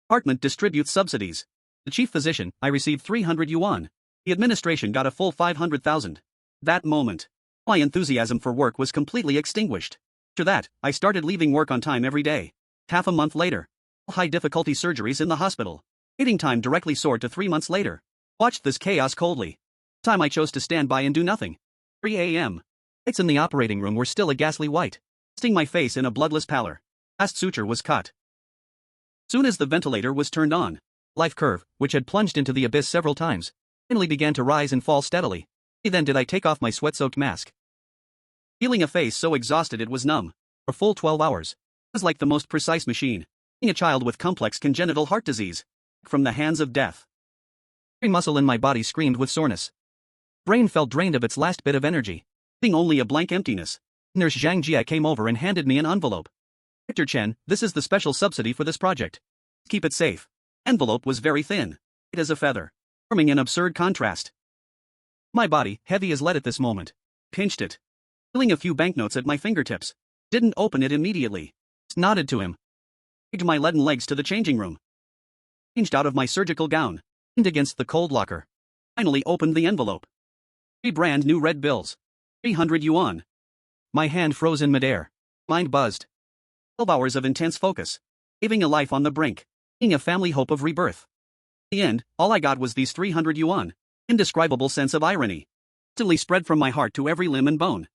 Department distributes subsidies. The chief physician, I received 300 yuan. The administration got a full 500,000. That moment, my enthusiasm for work was completely extinguished. After that, I started leaving work on time every day. Half a month later, high-difficulty surgeries in the hospital. Waiting time directly soared to 3 months later. Watched this chaos coldly. Time I chose to stand by and do nothing. 3 a.m. Lights in the operating room were still a ghastly white, casting my face in a bloodless pallor. Last suture was cut. Soon as the ventilator was turned on, life curve, which had plunged into the abyss several times, finally began to rise and fall steadily. Then did I take off my sweat-soaked mask. Feeling a face so exhausted it was numb. For full 12 hours. It was like the most precise machine. Being a child with complex congenital heart disease. From the hands of death. Every muscle in my body screamed with soreness. Brain felt drained of its last bit of energy. Leaving only a blank emptiness. Nurse Zhang Jia came over and handed me an envelope. Dr. Chen, this is the special subsidy for this project. Keep it safe. Envelope was very thin. Light as a feather. Forming an absurd contrast. My body, heavy as lead at this moment. Pinched it. Feeling a few banknotes at my fingertips. Didn't open it immediately. Just nodded to him. Dragged my leaden legs to the changing room. Changed out of my surgical gown. Leaned against the cold locker. Finally opened the envelope. 3 brand new red bills. 300 yuan. My hand froze in midair. Mind buzzed. 12 hours of intense focus. Saving a life on the brink. Being a family hope of rebirth. In the end, all I got was these 300 yuan. Indescribable sense of irony. Instantly spread from my heart to every limb and bone.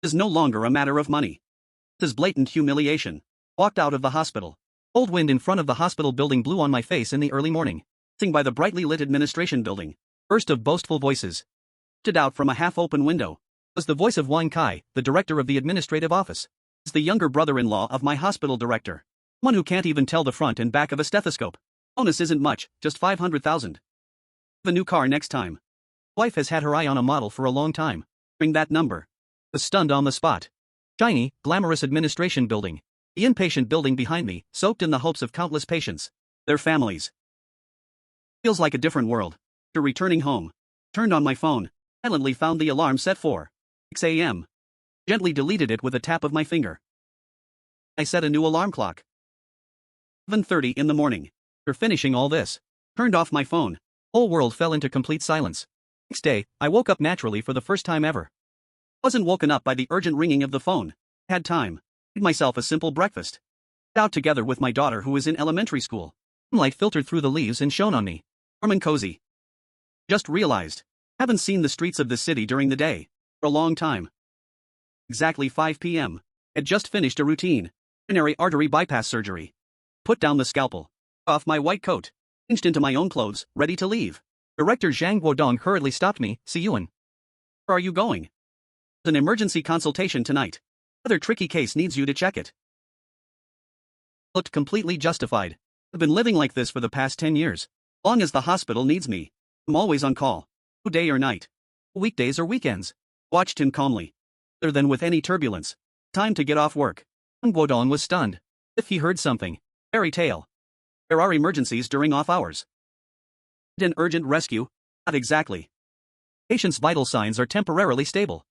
It is no longer a matter of money. It is blatant humiliation. Walked out of the hospital. Cold wind in front of the hospital building blew on my face in the early morning. Sing by the brightly lit administration building. Burst of boastful voices. Stood out from a half-open window. Was the voice of Wang Kai, the director of the administrative office. Is the younger brother-in-law of my hospital director. One who can't even tell the front and back of a stethoscope. Bonus isn't much, just 500,000. Have a new car next time. Wife has had her eye on a model for a long time. Bring that number. Was stunned on the spot. Shiny, glamorous administration building. The inpatient building behind me, soaked in the hopes of countless patients. Their families. Feels like a different world. After returning home. Turned on my phone. Silently found the alarm set for 6 a.m. Gently deleted it with a tap of my finger. I set a new alarm clock. 7:30 in the morning. After finishing all this, turned off my phone. Whole world fell into complete silence. Next day, I woke up naturally for the first time ever. Wasn't woken up by the urgent ringing of the phone. Had time. Made myself a simple breakfast. Out together with my daughter who is in elementary school. Sunlight filtered through the leaves and shone on me. Warm and cozy. Just realized. Haven't seen the streets of this city during the day. For a long time. Exactly 5 p.m. Had just finished a routine. Coronary artery bypass surgery. Put down the scalpel. Off my white coat. Changed into my own clothes, ready to leave. Director Zhang Guodong hurriedly stopped me. See Yuan. Where are you going? An emergency consultation tonight. Another tricky case needs you to check it. Looked completely justified. I've been living like this for the past 10 years. Long as the hospital needs me. I'm always on call. No day or night. Weekdays or weekends. Watched him calmly. Other than with any turbulence. Time to get off work. Guodong was stunned. If he heard something. Fairy tale. There are emergencies during off hours. An urgent rescue? Not exactly. Patient's vital signs are temporarily stable.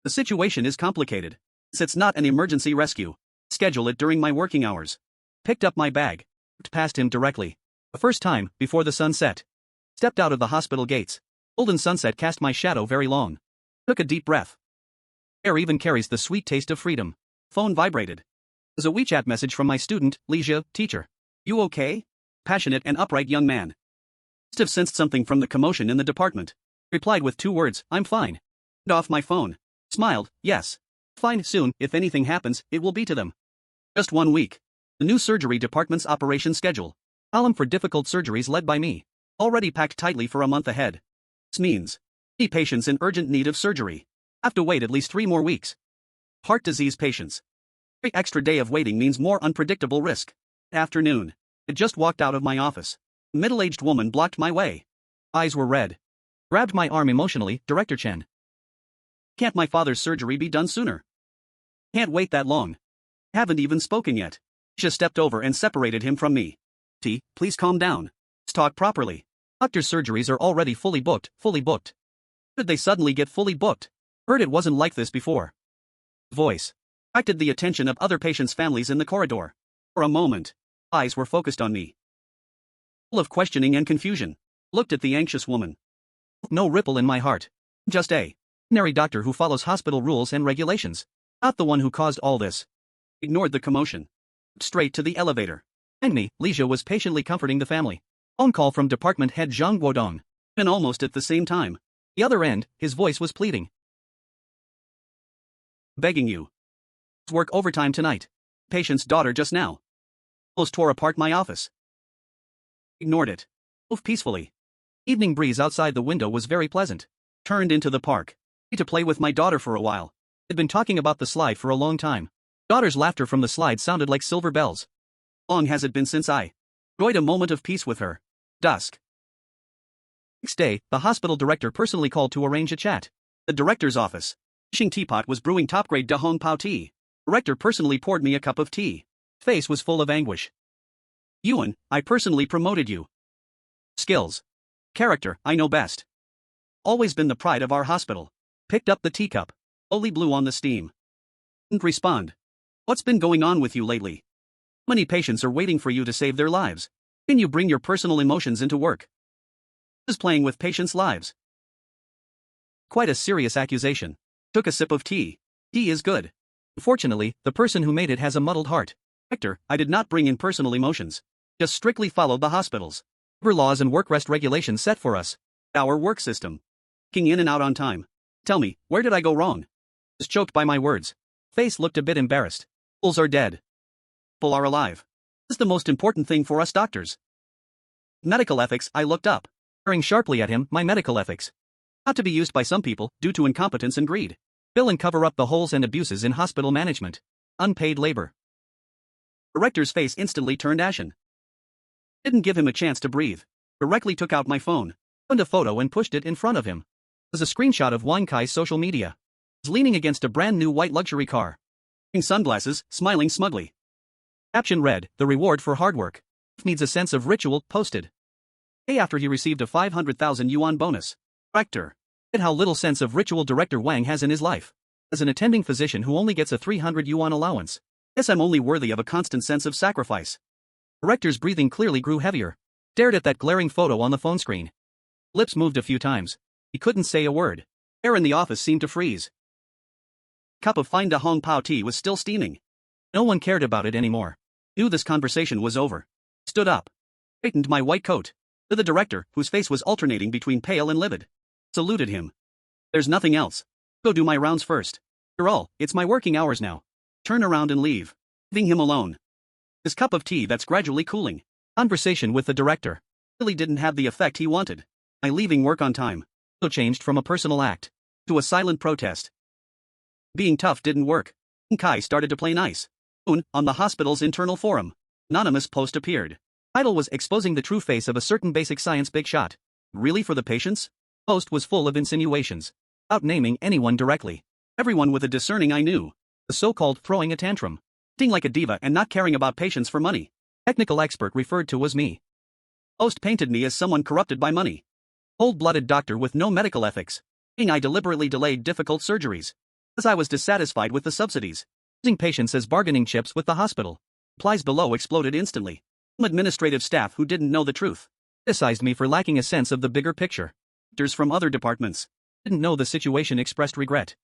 The situation is complicated. It's not an emergency rescue. Schedule it during my working hours. Picked up my bag. Walked past him directly. The first time, before the sun set. Stepped out of the hospital gates. Golden sunset cast my shadow very long. Took a deep breath. Air even carries the sweet taste of freedom. Phone vibrated. It was a WeChat message from my student, Lizia, teacher. You okay? Passionate and upright young man. Must have sensed something from the commotion in the department. Replied with 2 words, I'm fine. Turned off my phone. Smiled, yes. Fine soon, if anything happens, it will be to them. Just 1 week. The new surgery department's operation schedule. Column for difficult surgeries led by me. Already packed tightly for a month ahead. This means, any patients in urgent need of surgery have to wait at least 3 more weeks. Heart disease patients. Every extra day of waiting means more unpredictable risk. Afternoon. I just walked out of my office. A middle-aged woman blocked my way. Eyes were red. Grabbed my arm emotionally, Director Chen. Can't my father's surgery be done sooner? Can't wait that long. Haven't even spoken yet. She stepped over and separated him from me. Please calm down. Let's talk properly. Doctor's surgeries are already fully booked. Did they suddenly get fully booked? Heard it wasn't like this before. Voice attracted the attention of other patients' families in the corridor. For a moment, eyes were focused on me. full of questioning and confusion. Looked at the anxious woman. No ripple in my heart. Just a ordinary doctor who follows hospital rules and regulations. Not the one who caused all this. Ignored the commotion. Straight to the elevator. And me, Leisha was patiently comforting the family. Phone call from department head Zhang Guodong. And almost at the same time. The other end, his voice was pleading. Begging you. Work overtime tonight. Patient's daughter just now. Almost tore apart my office. Ignored it. Moved peacefully. Evening breeze outside the window was very pleasant. Turned into the park. To play with my daughter for a while. Had been talking about the slide for a long time. Daughter's laughter from the slide sounded like silver bells. Long has it been since I enjoyed a moment of peace with her. Dusk. Next day, the hospital director personally called to arrange a chat. The director's office. Fishing teapot was brewing top-grade Da Hong Pao tea. Director personally poured me a cup of tea. Face was full of anguish. Yuan, I personally promoted you. Skills. Character, I know best. Always been the pride of our hospital. Picked up the teacup. Slowly blew on the steam. Didn't respond. What's been going on with you lately? Many patients are waiting for you to save their lives. Can you bring your personal emotions into work? Is playing with patients' lives. Quite a serious accusation. Took a sip of tea. Tea is good. Unfortunately, the person who made it has a muddled heart. Hector, I did not bring in personal emotions. Just strictly followed the hospital's laws and work rest regulations set for us. Our work system. Checking in and out on time. Tell me, where did I go wrong? Was choked by my words. Face looked a bit embarrassed. Fools are dead. People are alive. This is the most important thing for us doctors. Medical ethics, I looked up. Staring sharply at him, my medical ethics. Not to be used by some people, due to incompetence and greed. Fill and cover up the holes and abuses in hospital management. Unpaid labor. Director's face instantly turned ashen. Didn't give him a chance to breathe. Directly took out my phone, found a photo and pushed it in front of him. It was a screenshot of Wang Kai's social media. He was leaning against a brand new white luxury car. Wearing sunglasses, smiling smugly. Caption read, "The reward for hard work. Needs a sense of ritual," posted. Day after he received a 500,000 yuan bonus. Director. At how little sense of ritual Director Wang has in his life. As an attending physician who only gets a 300 yuan allowance. Guess I'm only worthy of a constant sense of sacrifice. Director's breathing clearly grew heavier. Stared at that glaring photo on the phone screen. Lips moved a few times. He couldn't say a word. Air in the office seemed to freeze. Cup of fine Da Hong Pao tea was still steaming. No one cared about it anymore. Knew this conversation was over. Stood up. Straightened my white coat. To the director, whose face was alternating between pale and livid. Saluted him. There's nothing else. Go do my rounds first. After all, it's my working hours now. Turn around and leave. Leaving him alone. His cup of tea that's gradually cooling. Conversation with the director. Really didn't have the effect he wanted. My leaving work on time. So changed from a personal act to a silent protest. Being tough didn't work. Kai started to play nice. Soon, on the hospital's internal forum, anonymous post appeared. Title was exposing the true face of a certain basic science big shot. Really for the patients? Post was full of insinuations. Without naming anyone directly. Everyone with a discerning eye knew. The so-called throwing a tantrum. Acting like a diva and not caring about patients for money. Technical expert referred to was me. Post painted me as someone corrupted by money. Cold-blooded doctor with no medical ethics. Saying I deliberately delayed difficult surgeries. As I was dissatisfied with the subsidies. Using patients as bargaining chips with the hospital. Replies below exploded instantly. Some administrative staff who didn't know the truth criticized me for lacking a sense of the bigger picture. Doctors from other departments didn't know the situation expressed regret.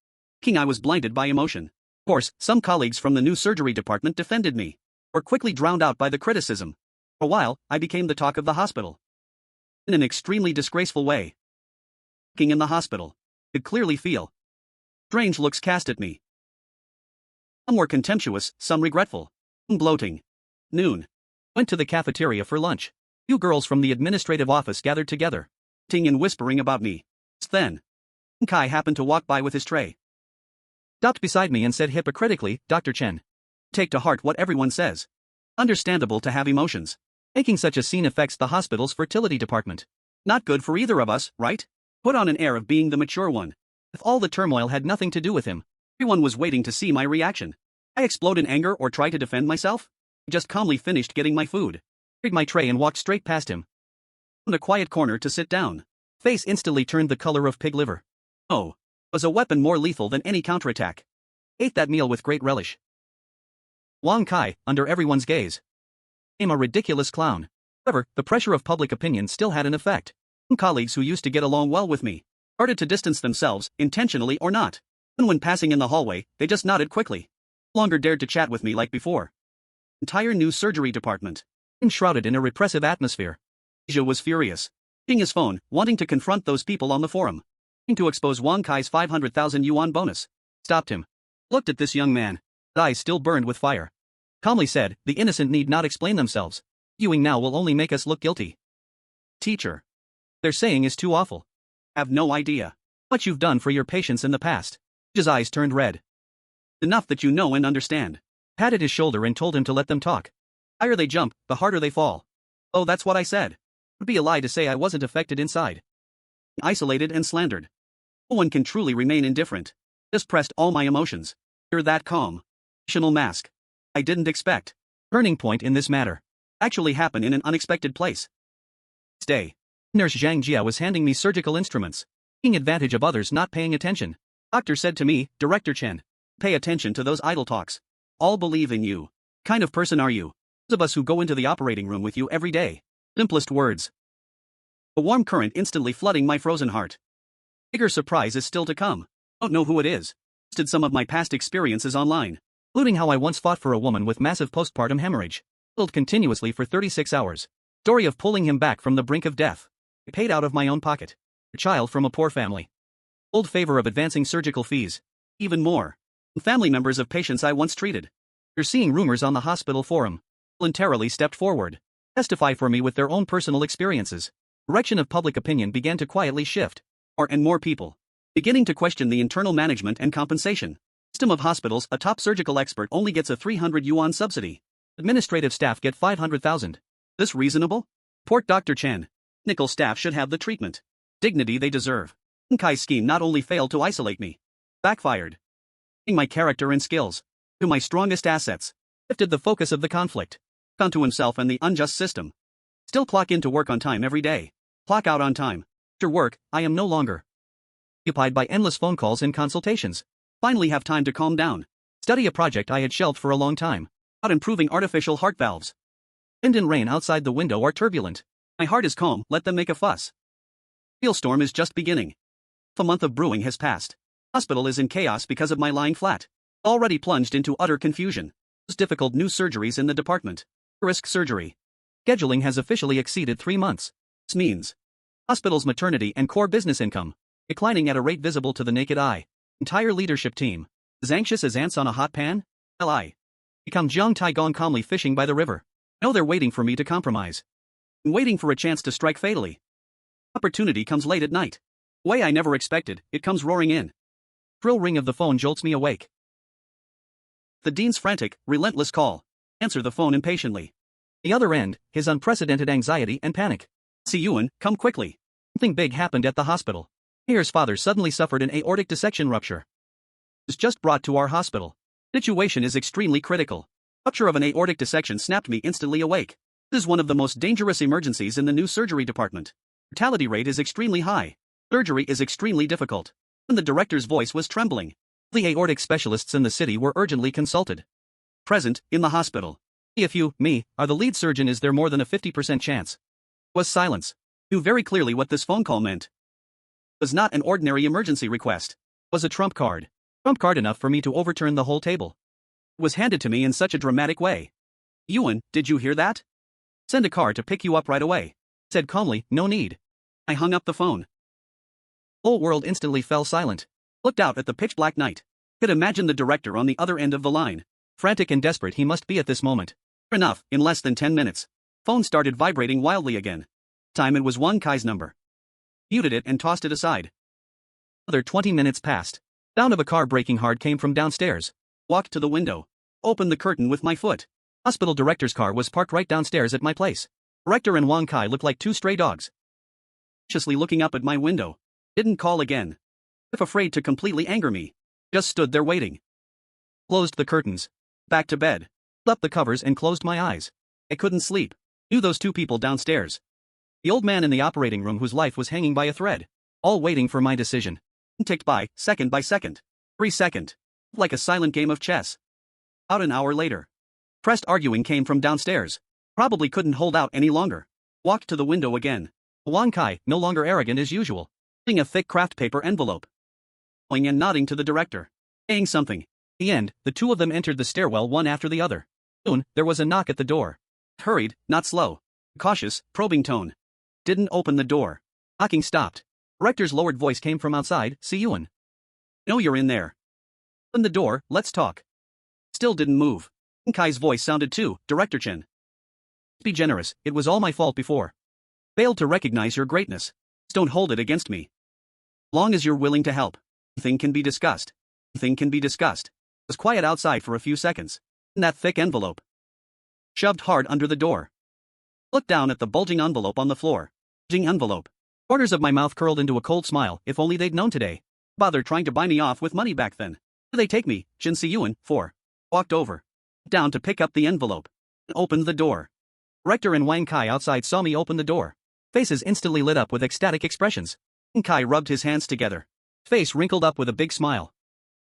Thinking I was blinded by emotion. Of course, some colleagues from the new surgery department defended me. Were quickly drowned out by the criticism. For a while, I became the talk of the hospital. In an extremely disgraceful way. Working in the hospital. Could clearly feel strange looks cast at me. Some were contemptuous, some regretful. Some gloating. Noon. Went to the cafeteria for lunch. Few girls from the administrative office gathered together. Ting and whispering about me. Just then, Kai happened to walk by with his tray. Stopped beside me and said hypocritically, "Dr. Chen. Take to heart what everyone says. Understandable to have emotions. Making such a scene affects the hospital's fertility department. Not good for either of us, right?" Put on an air of being the mature one. If all the turmoil had nothing to do with him. Everyone was waiting to see my reaction. I explode in anger or try to defend myself? I just calmly finished getting my food. Carried my tray and walked straight past him. Found a quiet corner to sit down. Face instantly turned the color of pig liver. Oh, it was a weapon more lethal than any counterattack. Ate that meal with great relish. Wang Kai, under everyone's gaze, became a ridiculous clown. However, the pressure of public opinion still had an effect. Some colleagues who used to get along well with me started to distance themselves, intentionally or not. And when passing in the hallway, they just nodded quickly. No longer dared to chat with me like before. Entire new surgery department, enshrouded in a repressive atmosphere. Asia was furious, hitting his phone, wanting to confront those people on the forum, to expose Wang Kai's 500,000 yuan bonus. Stopped him. Looked at this young man. His eyes still burned with fire. Calmly said, the innocent need not explain themselves. Arguing now will only make us look guilty. Teacher. Their saying is too awful. Have no idea what you've done for your patients in the past. His eyes turned red. Enough that you know and understand. Patted his shoulder and told him to let them talk. The higher they jump, the harder they fall. Oh, that's what I said. It would be a lie to say I wasn't affected inside. Isolated and slandered. No one can truly remain indifferent. Just pressed all my emotions. You're that calm. Emotional mask. I didn't expect. Turning point in this matter. Actually happened in an unexpected place. Next day, Nurse Zhang Jia was handing me surgical instruments, taking advantage of others not paying attention. Doctor said to me, Director Chen, pay attention to those idle talks. All believe in you. What kind of person are you? Those of us who go into the operating room with you every day. Simplest words. A warm current instantly flooding my frozen heart. Bigger surprise is still to come. Don't know who it is. Posted some of my past experiences online, including how I once fought for a woman with massive postpartum hemorrhage, filled continuously for 36 hours. Story of pulling him back from the brink of death. I paid out of my own pocket. A child from a poor family. Old favor of advancing surgical fees. Even more. Family members of patients I once treated. After seeing rumors on the hospital forum, voluntarily stepped forward, testify for me with their own personal experiences. Direction of public opinion began to quietly shift. More and more people beginning to question the internal management and compensation system of hospitals. A top surgical expert only gets a 300 yuan subsidy. Administrative staff get 500,000. This reasonable? Port Dr. Chen. Technical staff should have the treatment, dignity they deserve. Wang Kai's scheme not only failed to isolate me, backfired. My character and skills to my strongest assets, shifted the focus of the conflict onto himself and the unjust system. Still clock in to work on time every day. Clock out on time. After work, I am no longer occupied by endless phone calls and consultations. Finally have time to calm down. Study a project I had shelved for a long time. About improving artificial heart valves. Wind and rain outside the window are turbulent. My heart is calm, let them make a fuss. Hailstorm is just beginning. A month of brewing has passed. Hospital is in chaos because of my lying flat. Already plunged into utter confusion. Most difficult new surgeries in the department. Risk surgery. Scheduling has officially exceeded 3 months. This means hospital's maternity and core business income declining at a rate visible to the naked eye. Entire leadership team as anxious as ants on a hot pan. I become Jiang Taigong calmly fishing by the river. Know they're waiting for me to compromise. I'm waiting for a chance to strike fatally. Opportunity comes late at night. Way I never expected, it comes roaring in. Shrill ring of the phone jolts me awake. The dean's frantic, relentless call. Answer the phone impatiently. The other end, his unprecedented anxiety and panic. See Yuan, come quickly. Something big happened at the hospital. Mayor's father suddenly suffered an aortic dissection rupture. Was just brought to our hospital. Situation is extremely critical. Rupture of an aortic dissection snapped me instantly awake. This is one of the most dangerous emergencies in the new surgery department. Mortality rate is extremely high. Surgery is extremely difficult. And the director's voice was trembling. The aortic specialists in the city were urgently consulted. Present, in the hospital. If you, me, are the lead surgeon, is there more than a 50% chance? Was silence. Knew very clearly what this phone call meant. It was not an ordinary emergency request. It was a trump card. Trump card enough for me to overturn the whole table. It was handed to me in such a dramatic way. Yuan, did you hear that? Send a car to pick you up right away. Said calmly, no need. I hung up the phone. Whole world instantly fell silent. Looked out at the pitch-black night. Could imagine the director on the other end of the line. Frantic and desperate he must be at this moment. Sure enough, in less than 10 minutes. Phone started vibrating wildly again. Time it was Wang Kai's number. Muted it and tossed it aside. Another 20 minutes passed. Sound of a car braking hard came from downstairs. Walked to the window. Opened the curtain with my foot. Hospital director's car was parked right downstairs at my place. Director and Wang Kai looked like two stray dogs. Anxiously looking up at my window. Didn't call again. If afraid to completely anger me. Just stood there waiting. Closed the curtains. Back to bed. Pulled up the covers and closed my eyes. I couldn't sleep. Knew those two people downstairs. The old man in the operating room whose life was hanging by a thread. All waiting for my decision. Ticked by second. 3 seconds. Like a silent game of chess. About an hour later. Pressed arguing came from downstairs. Probably couldn't hold out any longer. Walked to the window again. Wang Kai, no longer arrogant as usual, holding a thick craft paper envelope. And nodding to the director. Saying something. In the end, the two of them entered the stairwell one after the other. Soon, there was a knock at the door. Hurried, not slow. Cautious, probing tone. Didn't open the door. Knocking stopped. Director's lowered voice came from outside. Si Yuan. Know you're in there. Open the door, let's talk. Still didn't move. Kai's voice sounded too, Director Chen. Be generous, it was all my fault before. Failed to recognize your greatness. Don't hold it against me. Long as you're willing to help. Thing can be discussed. Thing can be discussed. Was quiet outside for a few seconds. In that thick envelope. Shoved hard under the door. Looked down at the bulging envelope on the floor. Bulging envelope. Corners of my mouth curled into a cold smile. If only they'd known today. Bother trying to buy me off with money back then. Where they take me, Jin Si Yuan, for. Walked over. Down to pick up the envelope. Opened the door. Rector and Wang Kai outside saw me open the door. Faces instantly lit up with ecstatic expressions. Wang Kai rubbed his hands together. Face wrinkled up with a big smile.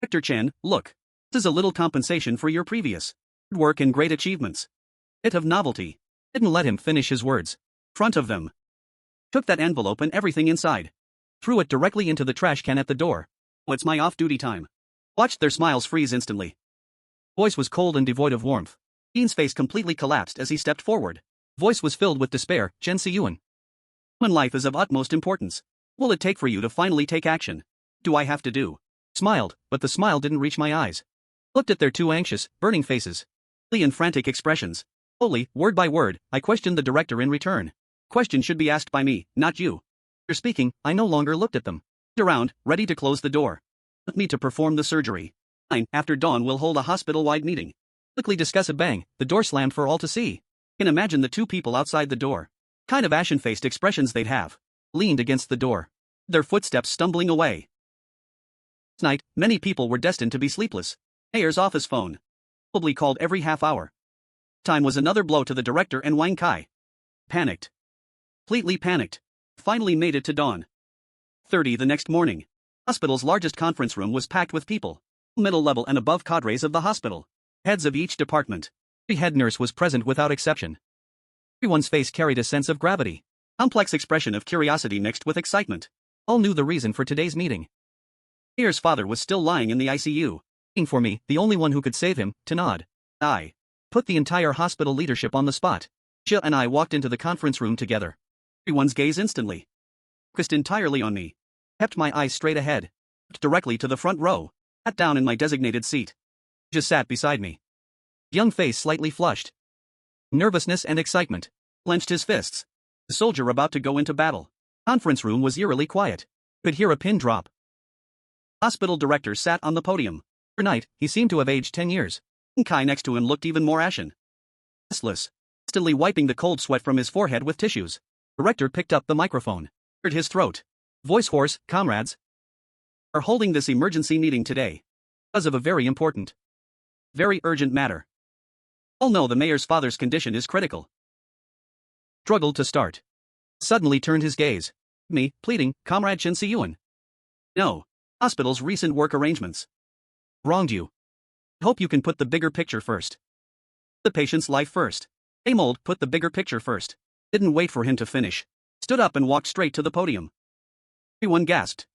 Rector Chen, look. This is a little compensation for your previous good work and great achievements. Bit of novelty. Didn't let him finish his words. Front of them. Took that envelope and everything inside. Threw it directly into the trash can at the door. Oh, it's my off-duty time. Watched their smiles freeze instantly. Voice was cold and devoid of warmth. Dean's face completely collapsed as he stepped forward. Voice was filled with despair. Chen Si Yuan. Human life is of utmost importance. What will it take for you to finally take action? Do I have to do? Smiled, but the smile didn't reach my eyes. Looked at their two anxious, burning faces. And frantic expressions. Slowly, word by word, I questioned the director in return. Question should be asked by me, not you. After speaking, I no longer looked at them. Looked around, ready to close the door. Want me to perform the surgery. Fine, after dawn we'll hold a hospital-wide meeting. Quickly discuss a bang, the door slammed for all to see. Can imagine the two people outside the door. Kind of ashen-faced expressions they'd have. Leaned against the door. Their footsteps stumbling away. Last night, many people were destined to be sleepless. Mayor's office phone. Probably called every half hour. Time was another blow to the director and Wang Kai. Panicked. Completely panicked. Finally made it to dawn. 30 the next morning. Hospital's largest conference room was packed with people. Middle level and above cadres of the hospital. Heads of each department. Every head nurse was present without exception. Everyone's face carried a sense of gravity. Complex expression of curiosity mixed with excitement. All knew the reason for today's meeting. Mayor's father was still lying in the ICU. Waiting for me, the only one who could save him, to nod. I put the entire hospital leadership on the spot. Jia and I walked into the conference room together. Everyone's gaze instantly focused entirely on me. Kept my eyes straight ahead. Looked directly to the front row. Sat down in my designated seat. Just sat beside me. Young face slightly flushed. Nervousness and excitement. Clenched his fists. The soldier about to go into battle. Conference room was eerily quiet. Could hear a pin drop. Hospital director sat on the podium. Overnight, he seemed to have aged 10 years. Kai next to him looked even more ashen. Restless. Instantly wiping the cold sweat from his forehead with tissues. Director picked up the microphone. Cleared his throat. Voice hoarse, comrades. Are holding this emergency meeting today. Because of a very important, very urgent matter. All know the mayor's father's condition is critical. Struggled to start. Suddenly turned his gaze. Me, pleading, Comrade Chen Si Yuan. No. Hospital's recent work arrangements. Wronged you. Hope you can put the bigger picture first. The patient's life first. Amold put the bigger picture first. Didn't wait for him to finish. Stood up and walked straight to the podium. Everyone gasped.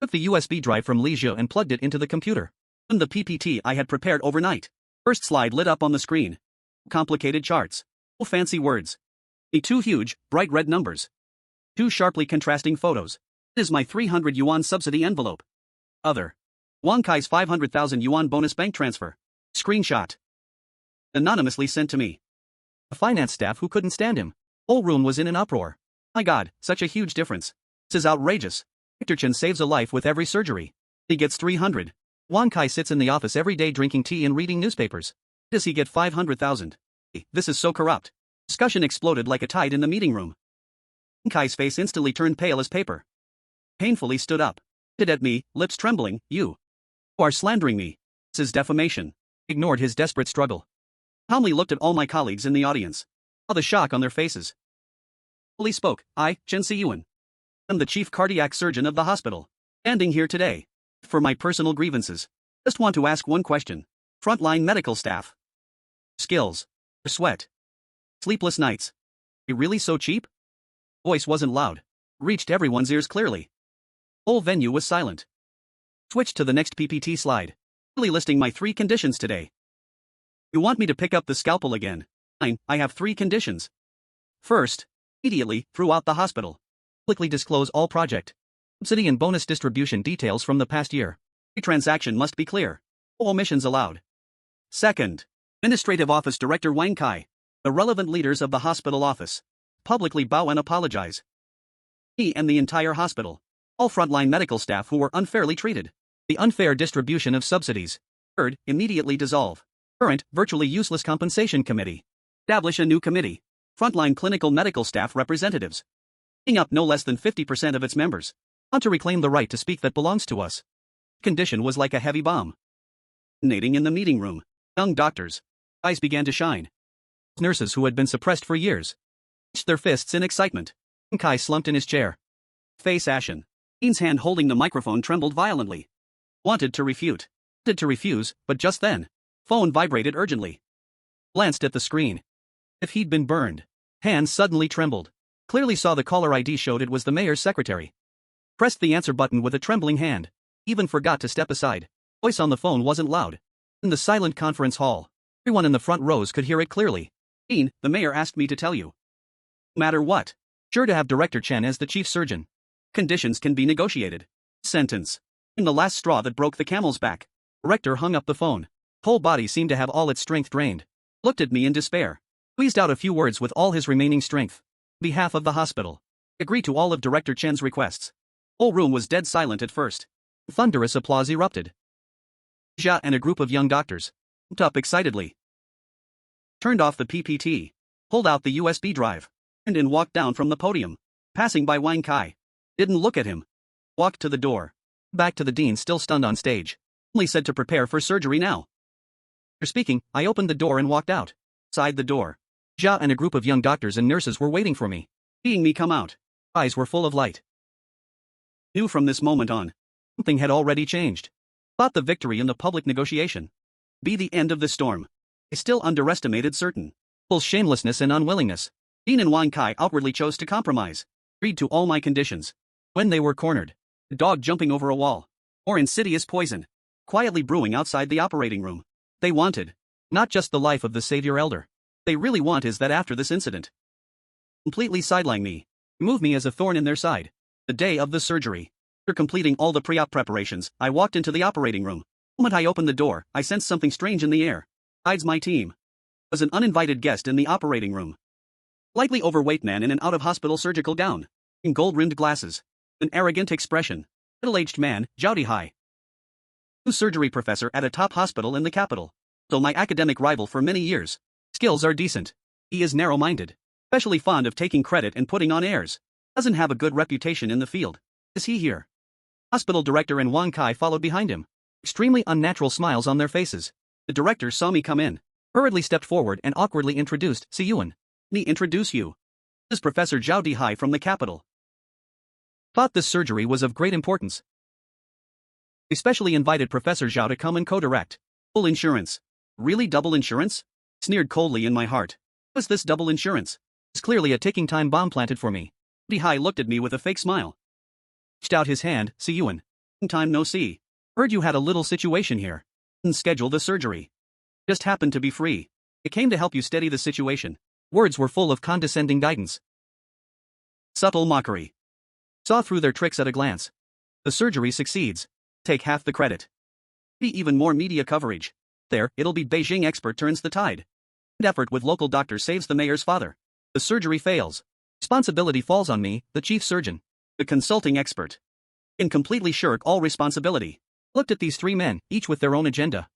Took the USB drive from Li Zhe and plugged it into the computer. And the PPT I had prepared overnight. First slide lit up on the screen. Complicated charts. No fancy words. Two huge, bright red numbers. Two sharply contrasting photos. It is my 300 yuan subsidy envelope. Other. Wang Kai's 500,000 yuan bonus bank transfer. Screenshot. Anonymously sent to me. A finance staff who couldn't stand him. Whole room was in an uproar. My God, such a huge difference. This is outrageous. Victor Chen saves a life with every surgery. He gets 300. Wang Kai sits in the office every day drinking tea and reading newspapers. Does he get 500,000? This is so corrupt. Discussion exploded like a tide in the meeting room. Wang Kai's face instantly turned pale as paper. Painfully stood up. Looked at me, lips trembling. You are slandering me. This is defamation. Ignored his desperate struggle. Calmly looked at all my colleagues in the audience. Saw the shock on their faces. Fully spoke. I, Chen Si Yuan, am the chief cardiac surgeon of the hospital. Standing here today. For my personal grievances. Just want to ask one question. Frontline medical staff. Skills. Sweat. Sleepless nights. You really so cheap? Voice wasn't loud. Reached everyone's ears clearly. Whole venue was silent. Switched to the next PPT slide. Really listing my 3 conditions today. You want me to pick up the scalpel again? Fine, I have 3 conditions. First, immediately, throughout the hospital, publicly disclose all project, subsidy and bonus distribution details from the past year. The transaction must be clear. No omissions allowed. Second, Administrative Office Director Wang Kai, the relevant leaders of the hospital office, publicly bow and apologize. Me and the entire hospital, all frontline medical staff who were unfairly treated. The unfair distribution of subsidies. Third, immediately dissolve current, virtually useless compensation committee. Establish a new committee. Frontline clinical medical staff representatives. Taking up no less than 50% of its members. Want to reclaim the right to speak that belongs to us. Condition was like a heavy bomb. Detonating in the meeting room. Young doctors. Eyes began to shine. Nurses who had been suppressed for years clenched their fists in excitement. Kai slumped in his chair. Face ashen. Dean's hand holding the microphone trembled violently. Wanted to refute. Wanted to refuse, but just then, phone vibrated urgently. Glanced at the screen. If he'd been burned. Hands suddenly trembled. Clearly saw the caller ID showed it was the mayor's secretary. Pressed the answer button with a trembling hand. Even forgot to step aside. Voice on the phone wasn't loud. In the silent conference hall, everyone in the front rows could hear it clearly. Dean, the mayor asked me to tell you. No matter what. Sure to have Director Chen as the chief surgeon. Conditions can be negotiated. Sentence. In the last straw that broke the camel's back. Director hung up the phone. Whole body seemed to have all its strength drained. Looked at me in despair. Squeezed out a few words with all his remaining strength. On behalf of the hospital. Agreed to all of Director Chen's requests. Whole room was dead silent at first. Thunderous applause erupted. Jia and a group of young doctors jumped up excitedly. Turned off the PPT. Pulled out the USB drive. And walked down from the podium. Passing by Wang Kai. Didn't look at him. Walked to the door. Back to the dean still stunned on stage. Only said to prepare for surgery now. After speaking, I opened the door and walked out. Outside the door, Jia and a group of young doctors and nurses were waiting for me. Seeing me come out. Eyes were full of light. Knew from this moment on. Something had already changed. Thought the victory in the public negotiation be the end of the storm. I still underestimated certain people's shamelessness and unwillingness. Dean and Wang Kai outwardly chose to compromise. Agreed to all my conditions. When they were cornered, a dog jumping over a wall. Or insidious poison. Quietly brewing outside the operating room. They wanted not just the life of the savior elder. They really want is that after this incident, completely sideline me, remove me as a thorn in their side. The day of the surgery. After completing all the pre-op preparations, I walked into the operating room. The moment I opened the door, I sensed something strange in the air. Besides my team, was an uninvited guest in the operating room. Slightly overweight man in an out-of-hospital surgical gown, in gold-rimmed glasses, an arrogant expression. Middle-aged man, Zhao Dihai. New surgery professor at a top hospital in the capital. So my academic rival for many years. Skills are decent. He is narrow-minded. Especially fond of taking credit and putting on airs. Doesn't have a good reputation in the field. Is he here? Hospital director and Wang Kai followed behind him. Extremely unnatural smiles on their faces. The director saw me come in. Hurriedly stepped forward and awkwardly introduced Si Yuan. Let me introduce you. This is Professor Zhao Dihai from the capital. Thought this surgery was of great importance. We specially invited Professor Zhao to come and co-direct. Full insurance. Really double insurance? Sneered coldly in my heart. Was this double insurance? It's clearly a ticking time bomb planted for me. Dihai looked at me with a fake smile. Reached out his hand, Si Yuan. Long time no see. Heard you had a little situation here. Didn't schedule the surgery. Just happened to be free. It came to help you steady the situation. Words were full of condescending guidance. Subtle mockery. Saw through their tricks at a glance. The surgery succeeds. Take half the credit. Be even more media coverage. There, it'll be Beijing expert turns the tide. And effort with local doctor saves the mayor's father. The surgery fails. Responsibility falls on me, the chief surgeon. The consulting expert. Can completely shirk all responsibility. Looked at these 3 men, each with their own agenda.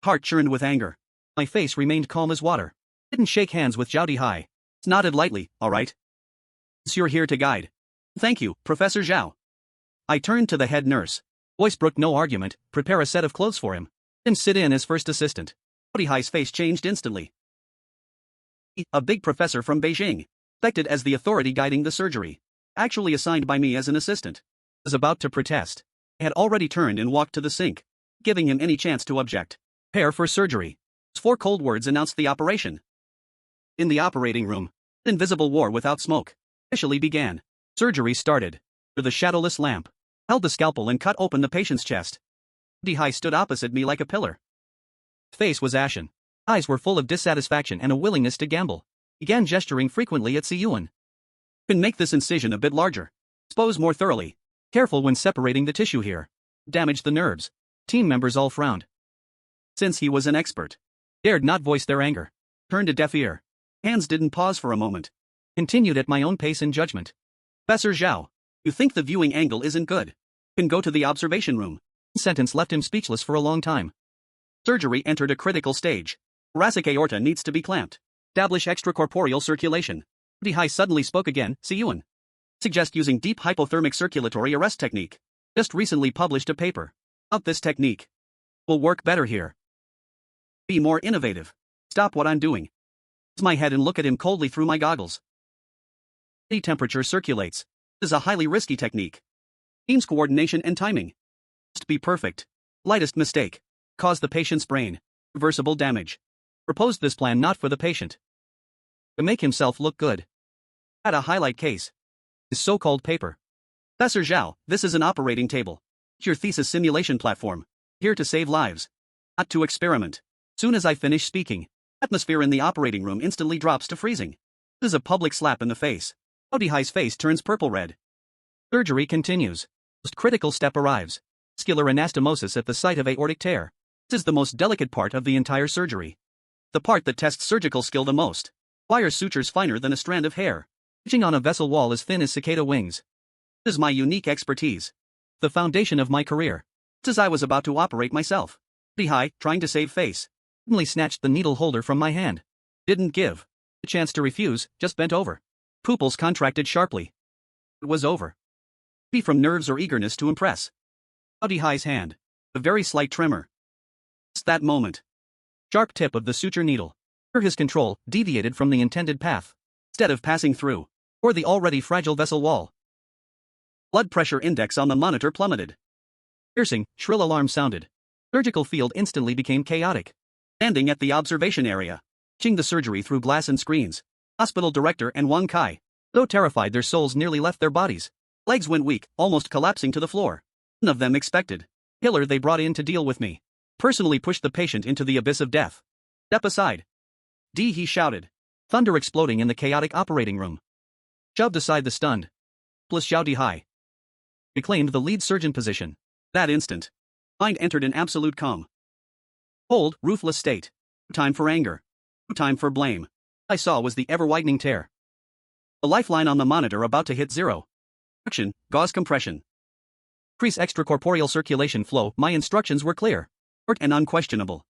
Heart churned with anger. My face remained calm as water. Didn't shake hands with Zhao Dihai. Nodded lightly, all right. You're here to guide. Thank you, Professor Zhao. I turned to the head nurse. Voice brooked no argument, prepare a set of clothes for him. Then sit in as first assistant. Zhao Dihai's face changed instantly. A big professor from Beijing. Expected as the authority guiding the surgery. Actually assigned by me as an assistant. Was about to protest. I had already turned and walked to the sink. Giving him any chance to object. Prepare for surgery. 4 cold words announced the operation. In the operating room, Invisible war without smoke officially began. Surgery started. The shadowless lamp held the scalpel and cut open the patient's chest. Dihai stood opposite me like a pillar. Face was ashen. Eyes were full of dissatisfaction and a willingness to gamble. Began gesturing frequently at Siyuan. Can make this incision a bit larger. Expose more thoroughly. Careful when separating the tissue here. Damage the nerves. Team members all frowned. Since he was an expert, dared not voice their anger. Turned a deaf ear. Hands didn't pause for a moment. Continued at my own pace and judgment. Professor Zhao, you think the viewing angle isn't good? Can go to the observation room. Sentence left him speechless for a long time. Surgery entered a critical stage. Thoracic aorta needs to be clamped. Establish extracorporeal circulation. Dihai suddenly spoke again. Siyuan. Suggest using deep hypothermic circulatory arrest technique. Just recently published a paper. About this technique. Will work better here. Be more innovative. Stop what I'm doing. Raise my head and look at him coldly through my goggles. The temperature circulates. This is a highly risky technique. Team's coordination and timing must be perfect. Lightest mistake cause the patient's brain irreversible damage. Proposed this plan not for the patient, to make himself look good. At a highlight case. His so-called paper. Professor Zhao, this is an operating table. It's your thesis simulation platform. Here to save lives. Not to experiment. Soon as I finish speaking, atmosphere in the operating room instantly drops to freezing. This is a public slap in the face. Dihai's face turns purple-red. Surgery continues. Most critical step arrives. Muscular anastomosis at the site of aortic tear. This is the most delicate part of the entire surgery. The part that tests surgical skill the most. Wire sutures finer than a strand of hair. Reaching on a vessel wall as thin as cicada wings. This is my unique expertise. The foundation of my career. Just as I was about to operate myself. Dihai, trying to save face, suddenly snatched the needle holder from my hand. Didn't give a chance to refuse, just bent over. Pupils contracted sharply. It was over. Be from nerves or eagerness to impress. Dihai's hand. A very slight tremor. Just that moment. Sharp tip of the suture needle. His control deviated from the intended path. Instead of passing through, or the already fragile vessel wall. Blood pressure index on the monitor plummeted. Piercing, shrill alarm sounded. Surgical field instantly became chaotic. Standing at the observation area, watching the surgery through glass and screens, hospital director and Wang Kai, though terrified their souls nearly left their bodies. Legs went weak, almost collapsing to the floor. None of them expected. Killer they brought in to deal with me. Personally pushed the patient into the abyss of death. Step aside. He shouted. Thunder exploding in the chaotic operating room. Shoved aside the stunned. Plus Zhao Dihai. Reclaimed the lead surgeon position. That instant. Mind entered an absolute calm. Cold, ruthless state. No time for anger. No time for blame. I saw was the ever-widening tear. The lifeline on the monitor about to hit zero. Action, gauze compression. Increase extracorporeal circulation flow. My instructions were clear. Short and unquestionable.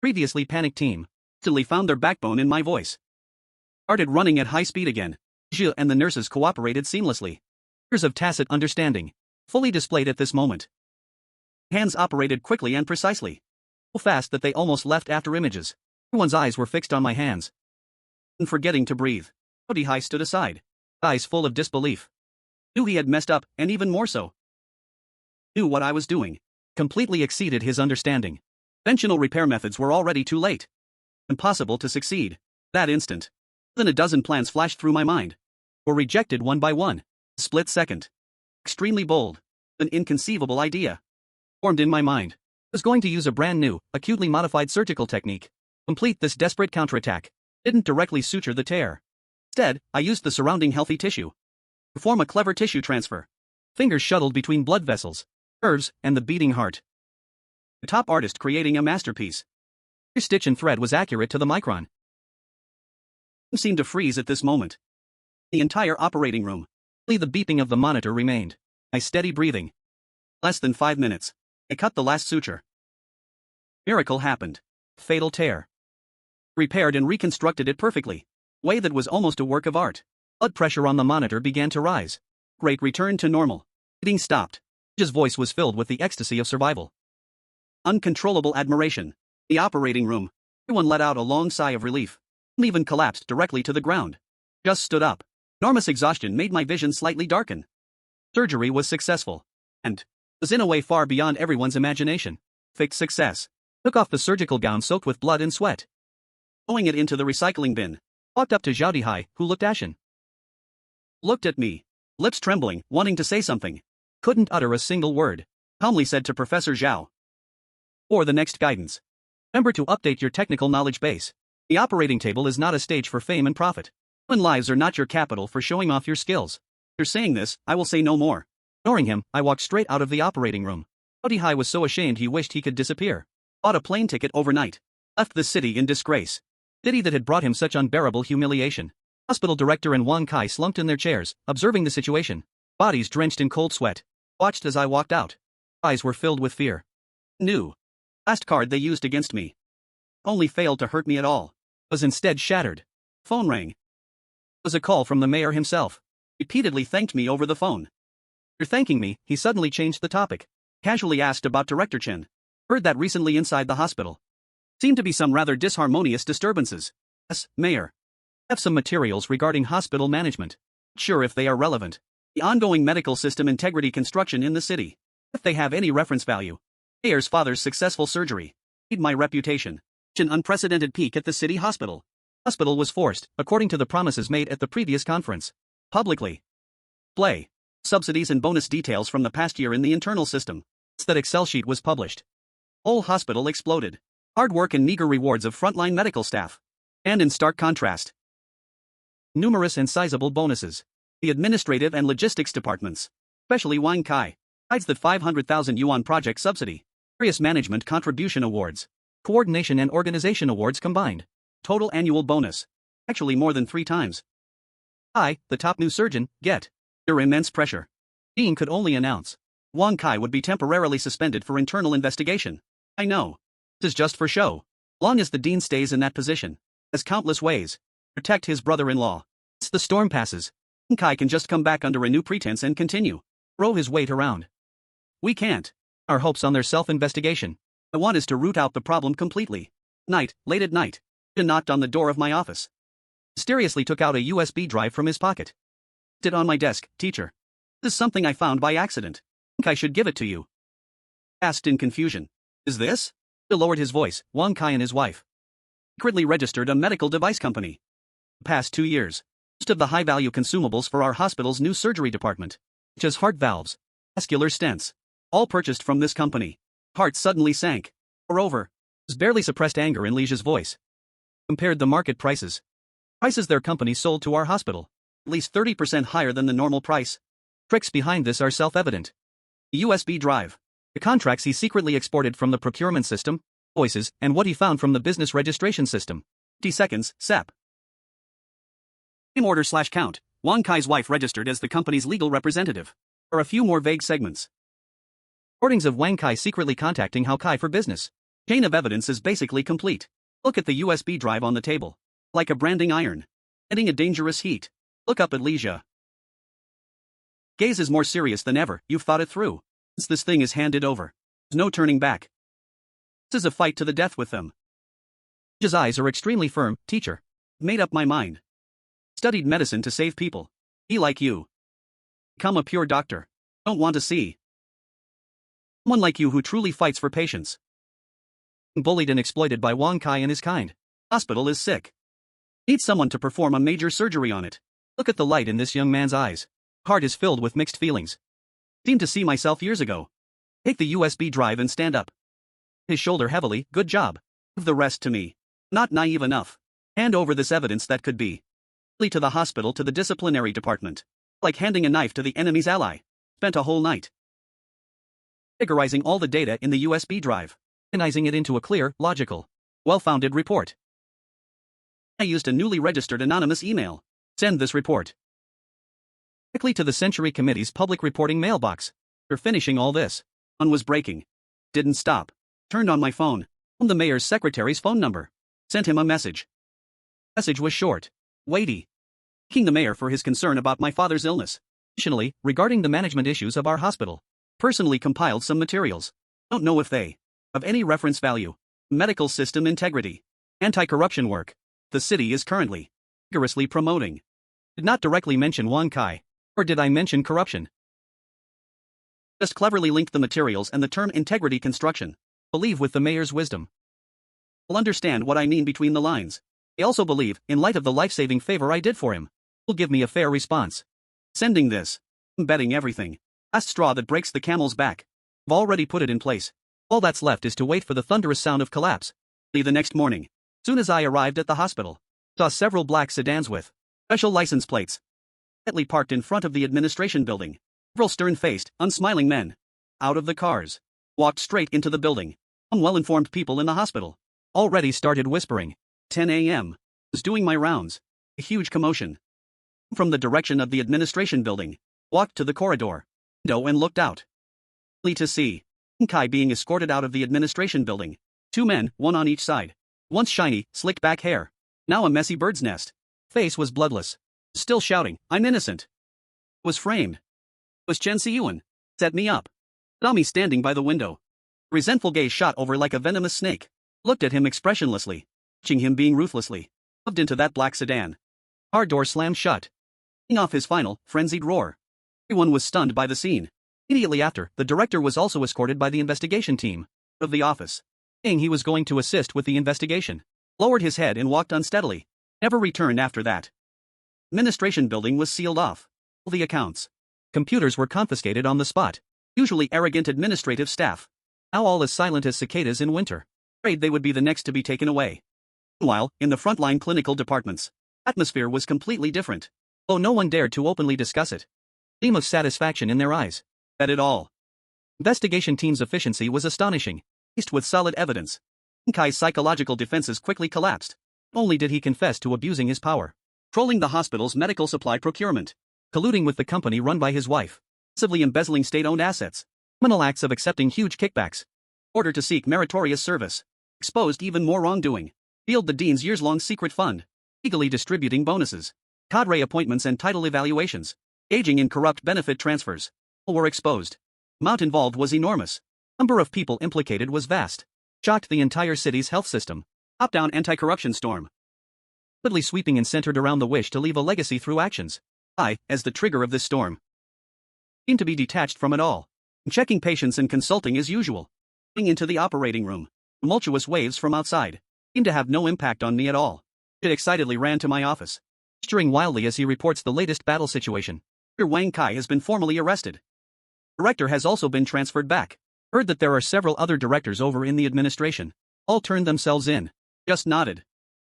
Previously panicked team instantly found their backbone in my voice. Started running at high speed again. Zhu and the nurses cooperated seamlessly. Years of tacit understanding, fully displayed at this moment. Hands operated quickly and precisely. So fast that they almost left after images. Everyone's eyes were fixed on my hands. And forgetting to breathe, Dihai stood aside, eyes full of disbelief. Knew he had messed up, and even more so. Knew what I was doing. Completely exceeded his understanding. Conventional repair methods were already too late. Impossible to succeed. That instant. More than a dozen plans flashed through my mind. Were rejected one by one. Split second. Extremely bold. An inconceivable idea. Formed in my mind. Was going to use a brand new, acutely modified surgical technique. Complete this desperate counterattack. Didn't directly suture the tear. Instead, I used the surrounding healthy tissue. Perform a clever tissue transfer. Fingers shuttled between blood vessels, nerves, and the beating heart. The top artist creating a masterpiece. Every stitch and thread was accurate to the micron. It seemed to freeze at this moment. The entire operating room. Only the beeping of the monitor remained. My steady breathing. Less than 5 minutes. I cut the last suture. Miracle happened. Fatal tear. Repaired and reconstructed it perfectly. Way that was almost a work of art. Blood pressure on the monitor began to rise. Rate returned to normal. Bleeding stopped. His voice was filled with the ecstasy of survival. Uncontrollable admiration. The operating room. Everyone let out a long sigh of relief. Some even collapsed directly to the ground. Just stood up. Enormous exhaustion made my vision slightly darken. Surgery was successful. And was in a way far beyond everyone's imagination. Perfect success. Took off the surgical gown soaked with blood and sweat. Throwing it into the recycling bin. Walked up to Zhao Dihai, who looked ashen. Looked at me. Lips trembling, wanting to say something. Couldn't utter a single word. Calmly said to Professor Zhao. For the next guidance, remember to update your technical knowledge base. The operating table is not a stage for fame and profit. When lives are not your capital for showing off your skills. After saying this, I will say no more. Ignoring him, I walked straight out of the operating room. Zhao Dihai was so ashamed he wished he could disappear. Bought a plane ticket overnight. Left the city in disgrace. Pity that had brought him such unbearable humiliation. Hospital director and Wang Kai slumped in their chairs, observing the situation. Bodies drenched in cold sweat. Watched as I walked out. Eyes were filled with fear. Knew. Last card they used against me. Only failed to hurt me at all. Was instead shattered. Phone rang. It was a call from the mayor himself. Repeatedly thanked me over the phone. After thanking me, he suddenly changed the topic. Casually asked about Director Chen. Heard that recently inside the hospital. Seemed to be some rather disharmonious disturbances. Yes, Mayor. Have some materials regarding hospital management. Sure if they are relevant. The ongoing medical system integrity construction in the city. If they have any reference value. Mayor's father's successful surgery. Need my reputation. An unprecedented peak at the city hospital. Hospital was forced, according to the promises made at the previous conference. Publicly. Play. Subsidies and bonus details from the past year in the internal system. That Excel sheet was published. Whole hospital exploded. Hard work and meager rewards of frontline medical staff. And in stark contrast, numerous and sizable bonuses. The administrative and logistics departments, especially Wang Kai, hides the 500,000 yuan project subsidy, various management contribution awards, coordination and organization awards combined. Total annual bonus. Actually more than 3 times. I, the top new surgeon, get under immense pressure. Dean could only announce Wang Kai would be temporarily suspended for internal investigation. I know. This is just for show. Long as the dean stays in that position. Has countless ways. Protect his brother-in-law. Once the storm passes, Wang Kai can just come back under a new pretense and continue. Throw his weight around. We can't. Our hopes on their self-investigation. I want is to root out the problem completely. Late at night. He knocked on the door of my office. Mysteriously took out a USB drive from his pocket. It on my desk, teacher. This is something I found by accident. Think I should give it to you. Asked in confusion. Is this? He lowered his voice. Wang Kai and his wife secretly registered a medical device company. The past 2 years. Most of the high-value consumables for our hospital's new surgery department, such as heart valves, vascular stents, all purchased from this company. Heart suddenly sank. Moreover, his barely suppressed anger in Lijia's voice. Compared the market prices. Prices their company sold to our hospital. At least 30% higher than the normal price. Tricks behind this are self-evident. The USB drive. The contracts he secretly exported from the procurement system, voices, and what he found from the business registration system. 50 seconds, SAP. In order/count, Wang Kai's wife registered as the company's legal representative. Or a few more vague segments. Recordings of Wang Kai secretly contacting Hao Kai for business. Chain of evidence is basically complete. Look at the USB drive on the table. Like a branding iron. Adding a dangerous heat. Look up at Lija. Gaze is more serious than ever. You've thought it through. Once this thing is handed over, there's no turning back. This is a fight to the death with them. Lija's eyes are extremely firm, teacher. Made up my mind. Studied medicine to save people. Be like you. Become a pure doctor. Don't want to see someone like you who truly fights for patients. Bullied and exploited by Wang Kai and his kind. Hospital is sick. Needs someone to perform a major surgery on it. Look at the light in this young man's eyes. Heart is filled with mixed feelings. Seemed to see myself years ago. Take the USB drive and stand up. His shoulder heavily. Good job. Give the rest to me. Not naive enough. Hand over this evidence that could be. To the hospital, to the disciplinary department. Like handing a knife to the enemy's ally. Spent a whole night categorizing all the data in the USB drive. Organizing it into a clear, logical, well-founded report. I used a newly registered anonymous email. Send this report directly to the Century Committee's public reporting mailbox. After finishing all this, one was breaking. Didn't stop. Turned on my phone. Found the mayor's secretary's phone number. Sent him a message. Message was short. Weighty. Thanking the mayor for his concern about my father's illness. Additionally, regarding the management issues of our hospital. Personally compiled some materials. Don't know if they have any reference value. Medical system integrity. Anti-corruption work. The city is currently vigorously promoting. Did not directly mention Wang Kai. Or did I mention corruption? Just cleverly linked the materials and the term integrity construction. Believe with the mayor's wisdom. I'll understand what I mean between the lines. I also believe, in light of the life-saving favor I did for him, he'll give me a fair response. Sending this. I'm betting everything. Last straw that breaks the camel's back. I've already put it in place. All that's left is to wait for the thunderous sound of collapse. The next morning, soon as I arrived at the hospital, saw several black sedans with special license plates quietly parked in front of the administration building. Several stern-faced, unsmiling men, out of the cars, walked straight into the building. Some well-informed people in the hospital already started whispering. 10 a.m. was doing my rounds. A huge commotion. From the direction of the administration building, walked to the corridor window and looked out. Only to see Kai being escorted out of the administration building. Two men, one on each side. Once shiny, slicked back hair. Now a messy bird's nest. Face was bloodless. Still shouting, "I'm innocent." Was framed. Was Chen Siyuan. Set me up. Saw me standing by the window. Resentful gaze shot over like a venomous snake. Looked at him expressionlessly. Watching him being ruthlessly shoved into that black sedan. Our door slammed shut. Off his final, frenzied roar. Everyone was stunned by the scene. Immediately after, the director was also escorted by the investigation team of the office, saying he was going to assist with the investigation. Lowered his head and walked unsteadily. Never returned after that. Administration building was sealed off. All the accounts. Computers were confiscated on the spot. Usually arrogant administrative staff. Now all as silent as cicadas in winter. Afraid they would be the next to be taken away. Meanwhile, in the frontline clinical departments, atmosphere was completely different. Though no one dared to openly discuss it. Gleam of satisfaction in their eyes. At it all. Investigation team's efficiency was astonishing. Faced with solid evidence, Kai's psychological defenses quickly collapsed. Not only did he confess to abusing his power, controlling the hospital's medical supply procurement, colluding with the company run by his wife, massively embezzling state-owned assets, criminal acts of accepting huge kickbacks, in order to seek meritorious service, exposed even more wrongdoing, revealed the dean's years-long secret fund, legally distributing bonuses, cadre appointments and title evaluations, engaging in corrupt benefit transfers. All were exposed. The amount involved was enormous. Number of people implicated was vast. Shocked the entire city's health system. Top-down anti-corruption storm. Rapidly sweeping and centered around the wish to leave a legacy through actions. I, as the trigger of this storm, seemed to be detached from it all. Checking patients and consulting as usual. Going into the operating room. Tumultuous waves from outside seemed to have no impact on me at all. It excitedly ran to my office, gesturing wildly as he reports the latest battle situation. Dr. Wang Kai has been formally arrested. Director has also been transferred back. Heard that there are several other directors over in the administration. All turned themselves in. Just nodded.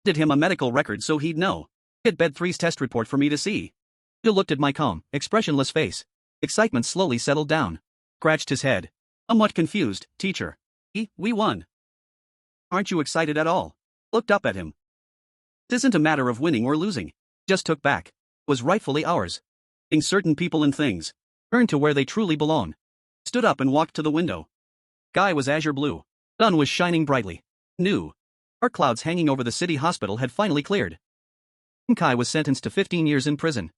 Did him a medical record so he'd know. Get Bed 3's test report for me to see. He looked at my calm, expressionless face. Excitement slowly settled down. Scratched his head. Somewhat confused. Teacher. We won. Aren't you excited at all? Looked up at him. It isn't a matter of winning or losing. Just took back. It was rightfully ours. In certain people and things. Turned to where they truly belong. Stood up and walked to the window. Sky was azure blue. Sun was shining brightly. New. Dark clouds hanging over the city hospital had finally cleared. Kai was sentenced to 15 years in prison.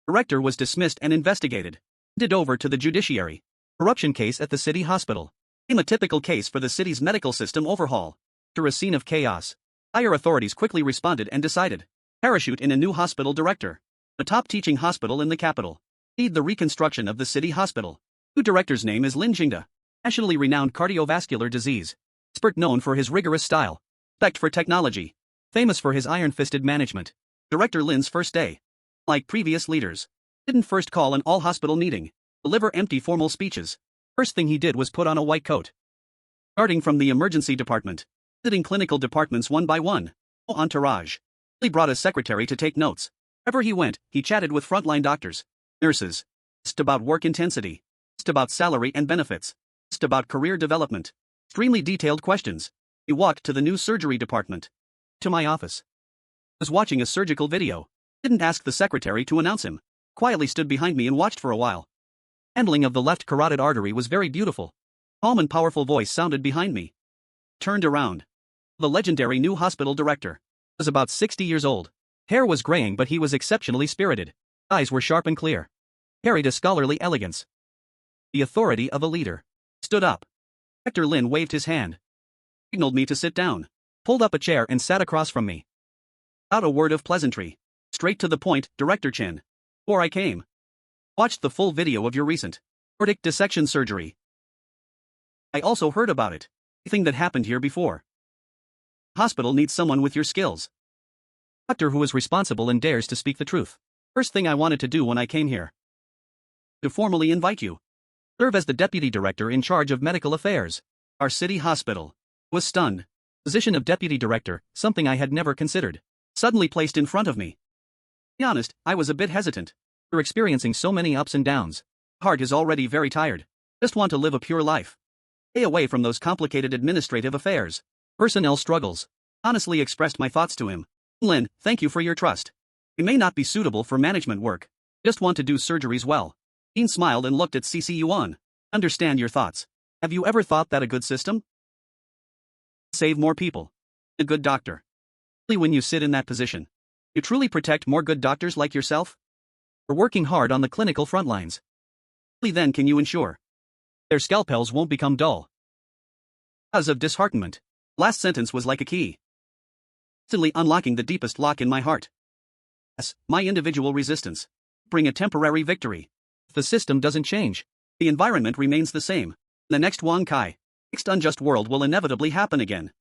Director was dismissed and investigated. Handed over to the judiciary. Corruption case at the city hospital. Became a typical case for the city's medical system overhaul. After a scene of chaos, higher authorities quickly responded and decided. Parachute in a new hospital director. A top teaching hospital in the capital. Lead the reconstruction of the city hospital. New director's name is Lin Jingda. Nationally renowned cardiovascular disease. Expert known for his rigorous style. Respect for technology. Famous for his iron-fisted management. Director Lin's first day. Like previous leaders. Didn't first call an all-hospital meeting. Deliver empty formal speeches. First thing he did was put on a white coat. Starting from the emergency department. Visiting clinical departments one by one. No entourage. He brought a secretary to take notes. Wherever he went, he chatted with frontline doctors. Nurses. Asked about work intensity. Asked about salary and benefits. Asked about career development. Extremely detailed questions. He walked to the new surgery department. To my office. Was watching a surgical video. Didn't ask the secretary to announce him. Quietly stood behind me and watched for a while. Handling of the left carotid artery was very beautiful. Calm and powerful voice sounded behind me. Turned around. The legendary new hospital director was about 60 years old. Hair was graying, but he was exceptionally spirited. Eyes were sharp and clear. Carried a scholarly elegance. The authority of a leader. Stood up. Director Lin waved his hand. Signaled me to sit down. Pulled up a chair and sat across from me. Without a word of pleasantry. Straight to the point, Director Chen. Before I came. Watched the full video of your recent aortic dissection surgery. I also heard about it. Everything that happened here before. Hospital needs someone with your skills. Doctor who is responsible and dares to speak the truth. First thing I wanted to do when I came here. To formally invite you. Serve as the deputy director in charge of medical affairs. Our city hospital. Was stunned. Position of deputy director, something I had never considered. Suddenly placed in front of me. To be honest, I was a bit hesitant. You're experiencing so many ups and downs. Heart is already very tired. Just want to live a pure life. Stay away from those complicated administrative affairs. Personnel struggles. Honestly expressed my thoughts to him. Lin, thank you for your trust. You may not be suitable for management work. Just want to do surgeries well. Dean smiled and looked at CC Yuan. Understand your thoughts. Have you ever thought that a good system? Save more people. A good doctor. Only when you sit in that position. You truly protect more good doctors like yourself? We're working hard on the clinical front lines. Only then can you ensure their scalpels won't become dull. Cause of disheartenment. Last sentence was like a key. Instantly unlocking the deepest lock in my heart. Yes, my individual resistance. Bring a temporary victory. If the system doesn't change, the environment remains the same. The next Wang Kai, next unjust world will inevitably happen again.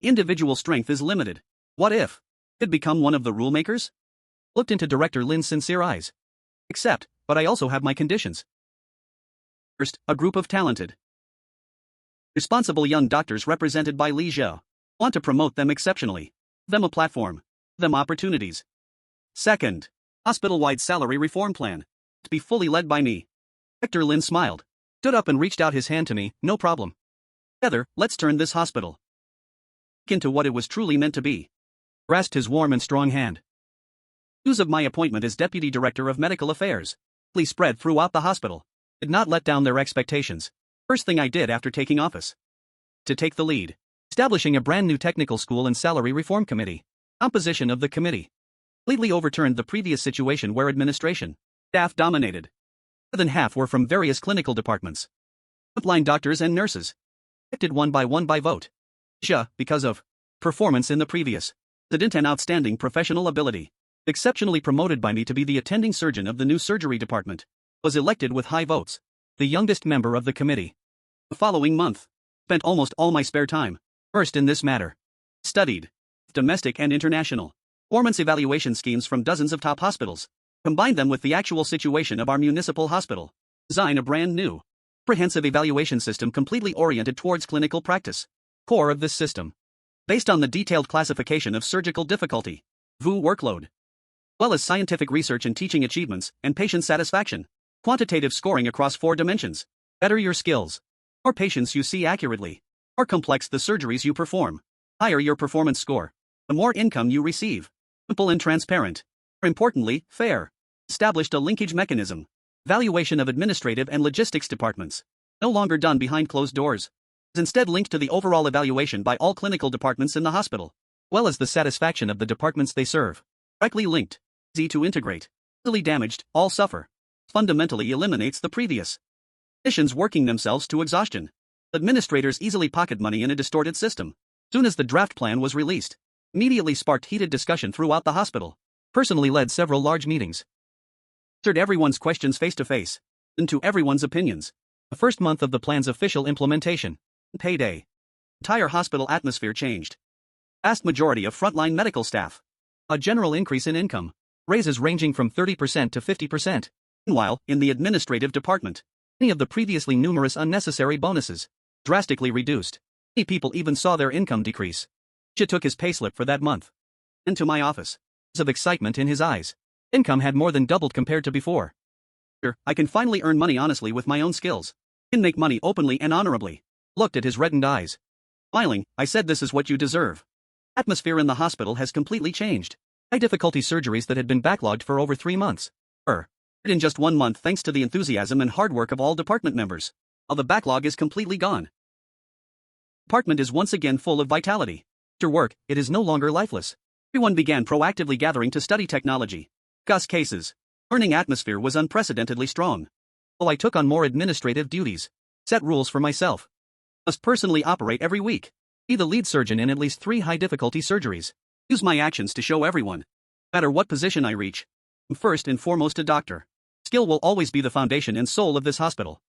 Individual strength is limited. What if it become one of the rule makers? Looked into Director Lin's sincere eyes. Accept, but I also have my conditions. First, a group of talented, responsible young doctors represented by Li Zhou. Want to promote them exceptionally. Them a platform. Them opportunities. Second, hospital-wide salary reform plan. To be fully led by me. Director Lin smiled, stood up and reached out his hand to me. No problem. Together, let's turn this hospital into what it was truly meant to be. Grasped his warm and strong hand. News of my appointment as Deputy Director of Medical Affairs spread throughout the hospital. Did not let down their expectations. First thing I did after taking office. To take the lead. Establishing a brand new technical school and salary reform committee. Composition of the committee completely overturned the previous situation where administration, staff dominated. More than half were from various clinical departments. Frontline doctors and nurses. Elected one by vote. Because of performance in the previous incident and outstanding professional ability. Exceptionally promoted by me to be the attending surgeon of the new surgery department. Was elected with high votes. The youngest member of the committee. The following month. Spent almost all my spare time immersed in this matter. Studied domestic and international performance evaluation schemes from dozens of top hospitals. Combined them with the actual situation of our municipal hospital. Design a brand new, comprehensive evaluation system completely oriented towards clinical practice. Core of this system. Based on the detailed classification of surgical difficulty, VU workload, as well as scientific research and teaching achievements and patient satisfaction. Quantitative scoring across 4 dimensions. Better your skills. More patients you see accurately. More complex the surgeries you perform. Higher your performance score. The more income you receive. Simple and transparent. More importantly, fair. Established a linkage mechanism. Valuation of administrative and logistics departments. No longer done behind closed doors. Is instead linked to the overall evaluation by all clinical departments in the hospital, as well as the satisfaction of the departments they serve. Directly linked. Easy to integrate. Easily damaged, all suffer. Fundamentally eliminates the previous clinicians working themselves to exhaustion. Administrators easily pocket money in a distorted system. Soon as the draft plan was released, immediately sparked heated discussion throughout the hospital. Personally led several large meetings. Answered everyone's questions face to face. Into everyone's opinions. The first month of the plan's official implementation. Payday. Entire hospital atmosphere changed. Vast majority of frontline medical staff. A general increase in income. Raises ranging from 30% to 50%. Meanwhile, in the administrative department, many of the previously numerous unnecessary bonuses drastically reduced. Many people even saw their income decrease. Jia took his payslip for that month. Into my office. Of excitement in his eyes. Income had more than doubled compared to before. Here, I can finally earn money honestly with my own skills. Can make money openly and honorably. Looked at his reddened eyes. Smiling, I said this is what you deserve. Atmosphere in the hospital has completely changed. High difficulty surgeries that had been backlogged for over 3 months. In just 1 month thanks to the enthusiasm and hard work of all department members. All the backlog is completely gone. Department is once again full of vitality. After work, it is no longer lifeless. Everyone began proactively gathering to study technology. Discuss cases. Learning atmosphere was unprecedentedly strong. While I took on more administrative duties. Set rules for myself. Must personally operate every week. Be the lead surgeon in at least 3 high difficulty surgeries. Use my actions to show everyone. No matter what position I reach. I'm first and foremost a doctor. Skill will always be the foundation and soul of this hospital.